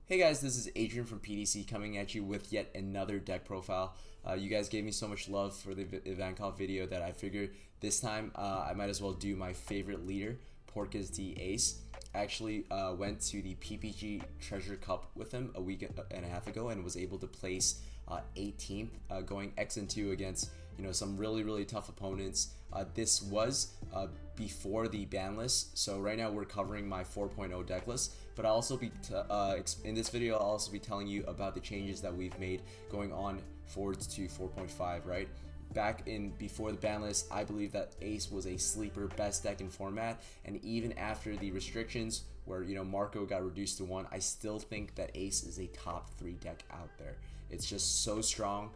Hey guys, this is Adrian from PDC coming at you with yet another deck profile. You guys gave me so much love for the Ivankov video that I figured this time I might as well do my favorite leader, Porcas D Ace. I actually went to the PPG Treasure Cup with him a week and a half ago and was able to place 18th, going X and 2 against some really tough opponents. This was before the ban list, so right now we're covering my 4.0 deck list, but I'll also be in this video I'll also be telling you about the changes that we've made going on forwards to 4.5, right? Back in before the ban list, I believe that Ace was a sleeper best deck in format, and even after the restrictions where Marco got reduced to 1, I still think that Ace is a top 3 deck out there. It's just so strong,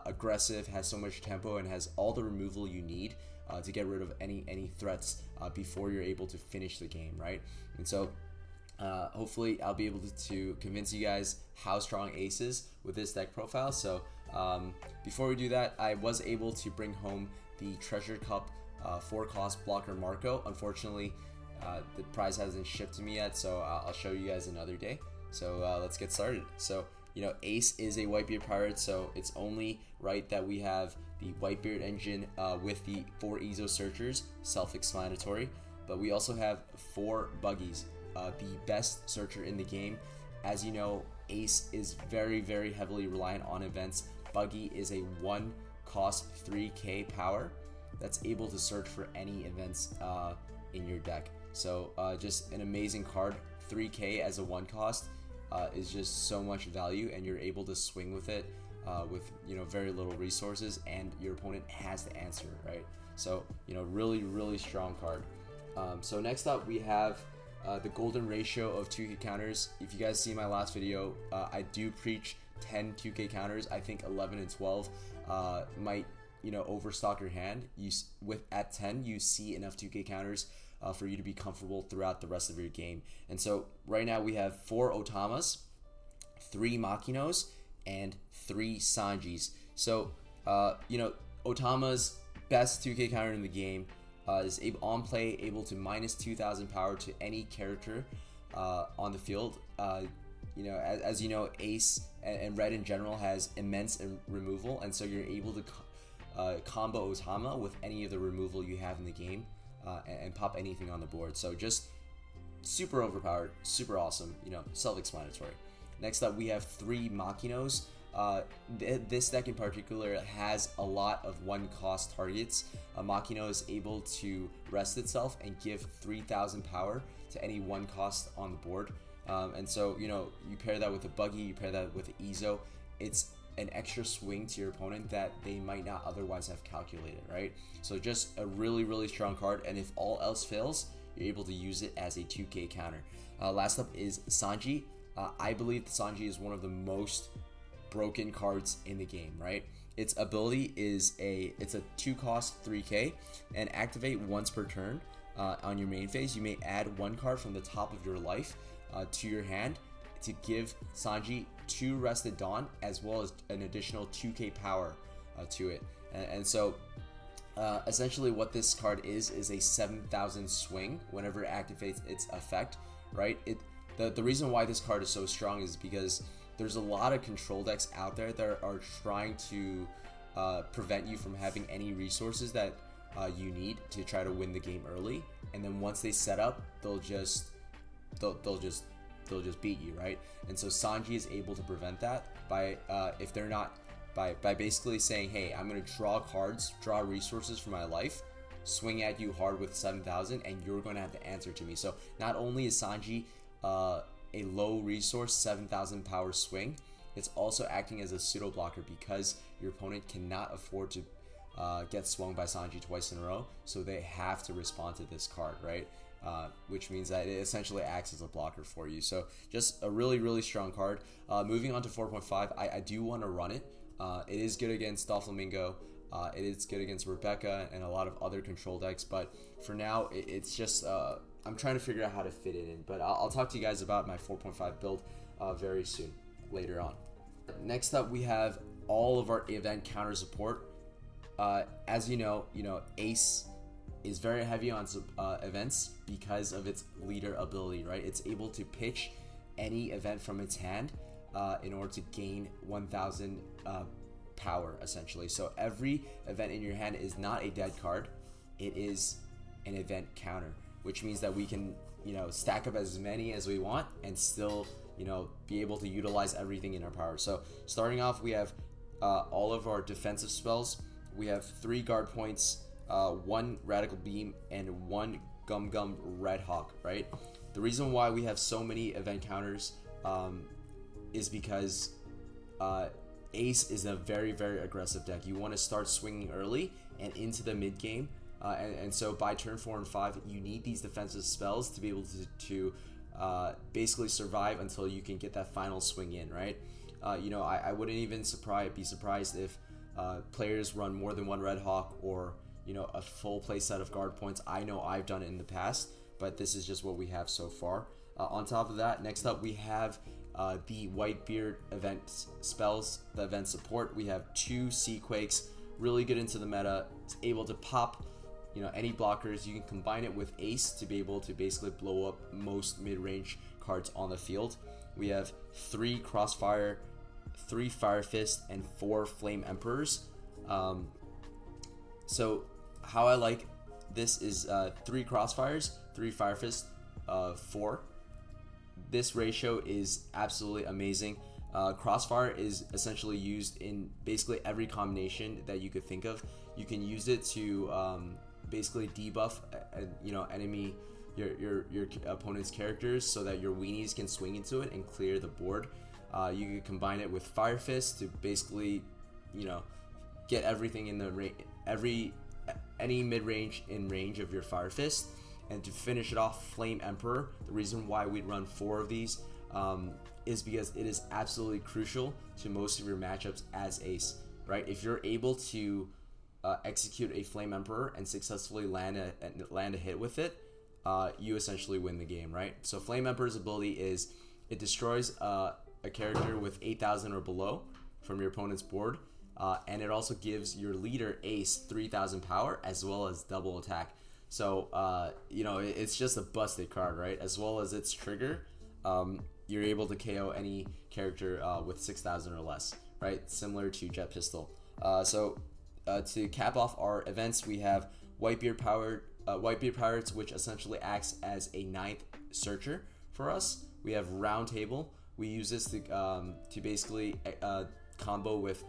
aggressive, has so much tempo, and has all the removal you need to get rid of any threats before you're able to finish the game, right? And so hopefully I'll be able to convince you guys how strong Ace is with this deck profile. So before we do that, I was able to bring home the Treasure Cup 4-cost blocker Marco. Unfortunately, the prize hasn't shipped to me yet, so I'll show you guys another day. So let's get started. So Ace is a Whitebeard pirate, so it's only right that we have the Whitebeard engine with the 4 Ezo searchers, self-explanatory. But we also have 4 buggies, the best searcher in the game. As you know, Ace is very heavily reliant on events. Buggy is a 1-cost 3k power that's able to search for any events in your deck. So just an amazing card. 3k as a 1-cost is just so much value, and you're able to swing with it with very little resources, and your opponent has to answer, right? So really strong card. So next up we have the golden ratio of 2k counters. If you guys see my last video, I do preach 10 2k counters. I think 11 and 12 might overstock your hand. At 10 you see enough 2k counters for you to be comfortable throughout the rest of your game. And so right now we have 4 Otamas, 3 Makinos, and 3 Sanjis. So Otama's best 2k counter in the game is on play able to minus 2,000 power to any character on the field. As you know, Ace and Red in general has immense removal, and so you're able to combo Otama with any of the removal you have in the game and pop anything on the board. So just super overpowered, super awesome, self-explanatory. Next up we have 3 Makinos. This deck in particular has a lot of 1-cost targets. Makino is able to rest itself and give 3,000 power to any 1-cost on the board. And so you pair that with a buggy, you pair that with an Ezo, it's an extra swing to your opponent that they might not otherwise have calculated, right? So just a really strong card, and if all else fails, you're able to use it as a 2k counter. Last up is Sanji. I believe Sanji is one of the most broken cards in the game, right? Its ability is it's a 2-cost 3k, and activate once per turn. On your main phase, you may add 1 card from the top of your life to your hand to give Sanji 2 Rested Dawn, as well as an additional 2k power to it. And so essentially what this card is a 7,000 swing whenever it activates its effect, right? The reason why this card is so strong is because there's a lot of control decks out there that are trying to prevent you from having any resources that you need to try to win the game early, and then once they set up, they'll just beat you, right? And so Sanji is able to prevent that by if they're not by basically saying, hey, I'm gonna draw cards, draw resources for my life, swing at you hard with 7,000, and you're gonna have to answer to me. So not only is Sanji a low resource 7,000 power swing, it's also acting as a pseudo blocker because your opponent cannot afford to get swung by Sanji twice in a row, so they have to respond to this card, right? Which means that it essentially acts as a blocker for you. So just a really strong card. Moving on to 4.5, I do want to run it. It is good against Doflamingo. It is good against Rebecca and a lot of other control decks, but for now it's just I'm trying to figure out how to fit it in, but I'll talk to you guys about my 4.5 build very soon, later on. Next up, we have all of our event counter support. As you know, Ace is very heavy on events because of its leader ability, right? It's able to pitch any event from its hand in order to gain 1000 power, essentially. So every event in your hand is not a dead card, it is an event counter, which means that we can, stack up as many as we want and still, be able to utilize everything in our power. So starting off, we have all of our defensive spells. We have 3 guard points, 1 radical beam, and 1 Gum Gum Red Hawk, right? The reason why we have so many event counters is because Ace is a very, very aggressive deck. You want to start swinging early and into the mid game, and so by turn 4 and 5, you need these defensive spells to be able to basically survive until you can get that final swing in, right? I wouldn't even be surprised if players run more than 1 Red Hawk or a full play set of guard points. I know I've done it in the past, but this is just what we have so far. On top of that, next up we have the Whitebeard event spells, the event support. We have 2 Sea Quakes, really good into the meta. It's able to pop any blockers. You can combine it with Ace to be able to basically blow up most mid-range cards on the field. We have 3 Crossfire, 3 Fire Fist, and 4 Flame Emperors. So how I like this is 3 Crossfires, 3 Fire Fist, 4. This ratio is absolutely amazing. Crossfire is essentially used in basically every combination that you could think of. You can use it to basically debuff enemy your opponent's characters so that your weenies can swing into it and clear the board. You can combine it with Fire Fist to basically get everything in the any mid-range in range of your Fire Fist. And to finish it off, Flame Emperor. The reason why we'd run 4 of these is because it is absolutely crucial to most of your matchups as Ace, right? If you're able to execute a Flame Emperor and successfully land a hit with it, you essentially win the game, right? So Flame Emperor's ability is it destroys a character with 8,000 or below from your opponent's board, and it also gives your leader Ace 3,000 power as well as double attack. So it's just a busted card, right? As well as its trigger, you're able to KO any character with 6,000 or less, right? Similar to Jet Pistol. To cap off our events, we have Whitebeard Pirates, which essentially acts as a 9th searcher for us. We have Round Table. We use this to basically combo with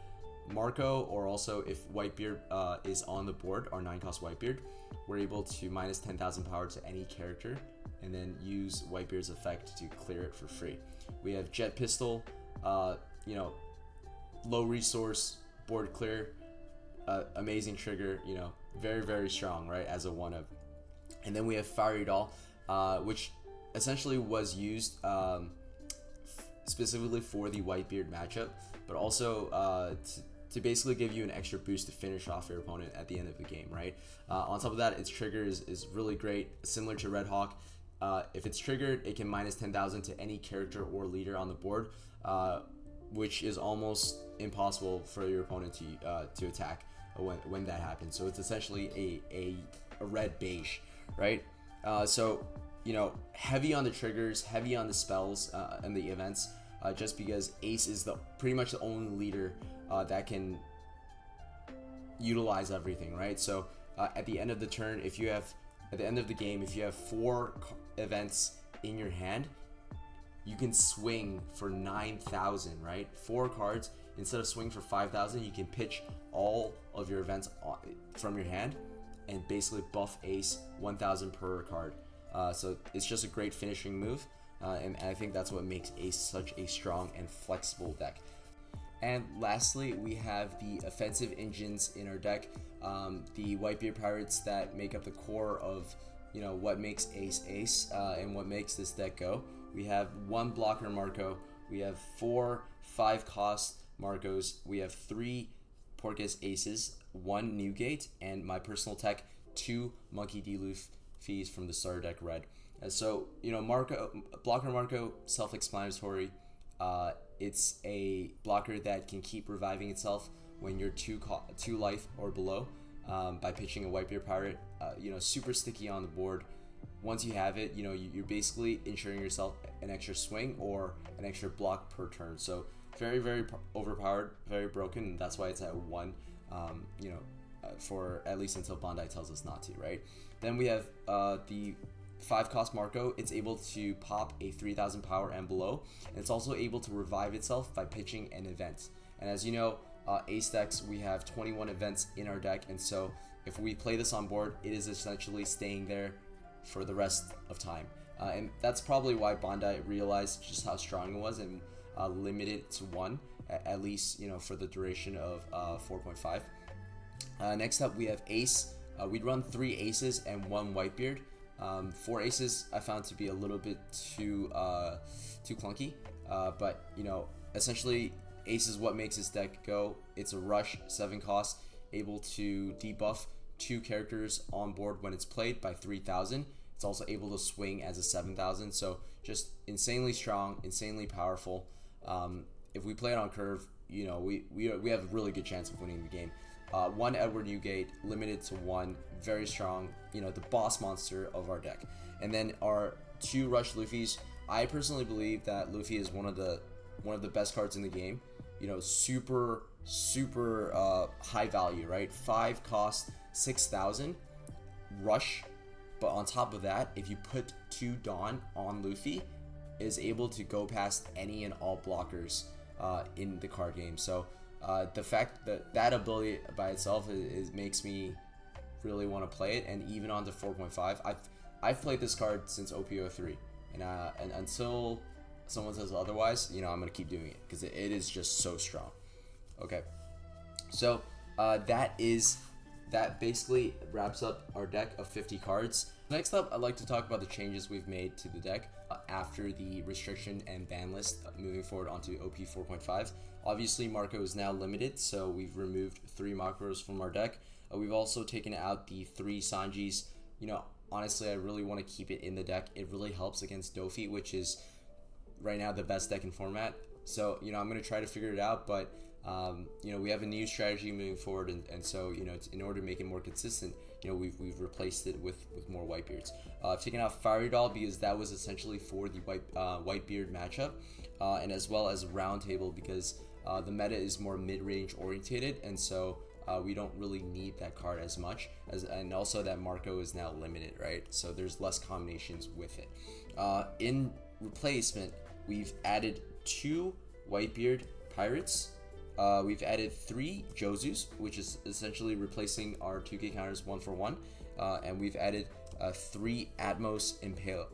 Marco, or also if Whitebeard is on the board, our 9-cost Whitebeard, we're able to minus 10,000 power to any character and then use Whitebeard's effect to clear it for free. We have Jet Pistol, low resource, board clear, amazing trigger, very, very strong, right, as a 1-of. And then we have Fiery Doll, which essentially was used specifically for the Whitebeard matchup, but also to basically give you an extra boost to finish off your opponent at the end of the game, right? On top of that, its trigger is really great, similar to Red Hawk. If it's triggered, it can minus 10,000 to any character or leader on the board, which is almost impossible for your opponent to attack when that happens. So it's essentially a red beige, right? Heavy on the triggers, heavy on the spells and the events, just because Ace is pretty much the only leader that can utilize everything, right? So at the end of the turn, at the end of the game, if you have 4 events in your hand, you can swing for 9,000, right? 4 cards. Instead of swing for 5,000, you can pitch all of your events from your hand and basically buff Ace 1,000 per card. So it's just a great finishing move, and I think that's what makes Ace such a strong and flexible deck. And lastly, we have the offensive engines in our deck, the Whitebeard Pirates that make up the core of what makes Ace Ace and what makes this deck go. We have 1 blocker Marco, we have 4 5-cost Marcos, we have 3 Porcus Aces, 1 Newgate, and my personal tech, 2 Monkey D. Luffy's from the starter deck red. And so, blocker Marco, self-explanatory. It's a blocker that can keep reviving itself when you're 2 life or below by pitching a Whitebeard Pirate. Super sticky on the board. once you have it, you're basically ensuring yourself an extra swing or an extra block per turn. So very, very overpowered, very broken, and that's why it's at 1, for at least until Bandai tells us not to, right? Then we have the 5 cost Marco. It's able to pop a 3000 power and below, and it's also able to revive itself by pitching an event. And as you know, ace decks, we have 21 events in our deck, and so if we play this on board, it is essentially staying there for the rest of time. And that's probably why Bandai realized just how strong it was and limited it to 1, at least for the duration of 4.5. Next up, we have ace. We'd run 3 aces and 1 Whitebeard. 4 aces I found to be a little bit too clunky, but essentially ace is what makes this deck go. It's a rush 7 cost, able to debuff 2 characters on board when it's played by 3000. It's also able to swing as a 7000, so just insanely strong, insanely powerful. If we play it on curve, we have a really good chance of winning the game. 1 Edward Newgate, limited to 1, very strong, the boss monster of our deck. And then our 2 Rush Luffys. I personally believe that Luffy is one of the best cards in the game. Super high value, right? 5 cost, 6000 rush, but on top of that, if you put 2 Dawn on Luffy, is able to go past any and all blockers in the card game. So the fact that ability by itself makes me really want to play it. And even on to 4.5, I've played this card since OP03, and until someone says otherwise, I'm gonna keep doing it because it is just so strong. Okay, so that basically wraps up our deck of 50 cards. Next up, I'd like to talk about the changes we've made to the deck after the restriction and ban list, moving forward onto OP 4.5. Obviously, Marco is now limited, so we've removed 3 macros from our deck. We've also taken out the 3 Sanjis. Honestly, I really want to keep it in the deck. It really helps against Dofi, which is right now the best deck in format. So, I'm going to try to figure it out, but we have a new strategy moving forward, and so in order to make it more consistent, we've replaced it with more Whitebeards. I've taken out Fiery Doll because that was essentially for the Whitebeard matchup, and as well as Round Table because the meta is more mid-range orientated, and so we don't really need that card as much, and also that Marco is now limited, right? So there's less combinations with it. In replacement, we've added 2 Whitebeard Pirates. We've added 3 Jozus, which is essentially replacing our 2k counters 1 for 1, and we've added 3 Atmos Impale,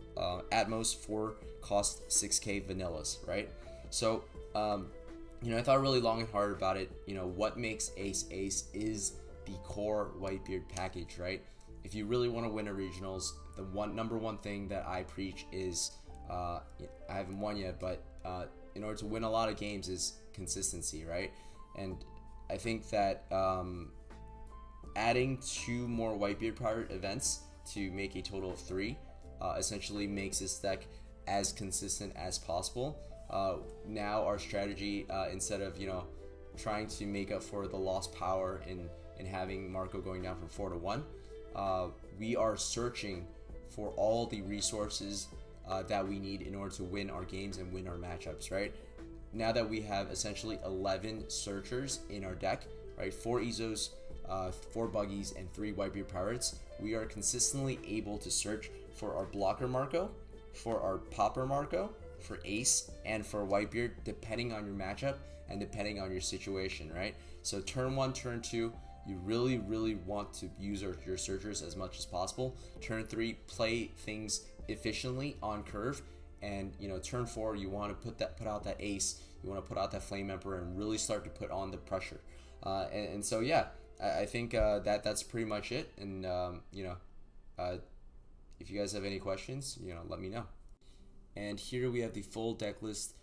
Atmos 4 cost 6k vanillas, right? So, I thought really long and hard about it. What makes Ace Ace is the core Whitebeard package, right? If you really want to win a regionals, the number one thing that I preach is, I haven't won yet, but in order to win a lot of games is consistency, right? And I think that adding 2 more Whitebeard Pirate events to make a total of 3 essentially makes this deck as consistent as possible. Now our strategy, instead of trying to make up for the lost power in having Marco going down from 4 to 1, we are searching for all the resources that we need in order to win our games and win our matchups, right? Now that we have essentially 11 searchers in our deck, right? 4 Izos, 4 Buggies, and 3 Whitebeard Pirates, we are consistently able to search for our blocker Marco, for our popper Marco, for Ace, and for Whitebeard, depending on your matchup and depending on your situation, right? So turn 1, turn 2, you really, really want to use your searchers as much as possible. Turn 3, play things efficiently on curve. And turn 4, you want to put out that Ace, you want to put out that Flame Emperor, and really start to put on the pressure. And so yeah, I think that's pretty much it. And if you guys have any questions, let me know. And here we have the full deck list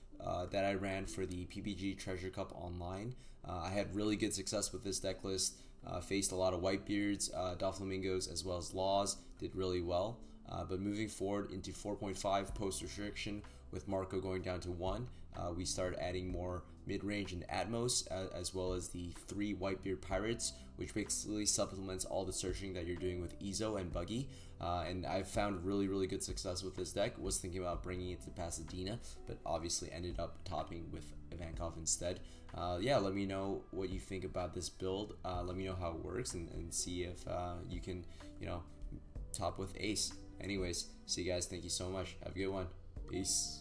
that I ran for the PPG Treasure Cup online. I had really good success with this deck list. Faced a lot of Whitebeards, Doflamingos, as well as Laws. Did really well. But moving forward into 4.5 post restriction with Marco going down to 1, we started adding more mid-range and Atmos, as well as the 3 Whitebeard Pirates, which basically supplements all the searching that you're doing with Ezo and Buggy. And I've found really good success with this deck. Was thinking about bringing it to Pasadena, but obviously ended up topping with Ivankov instead. Yeah, let me know what you think about this build. Let me know how it works, and see if you can, top with Ace. Anyways, see you guys. Thank you so much. Have a good one. Peace.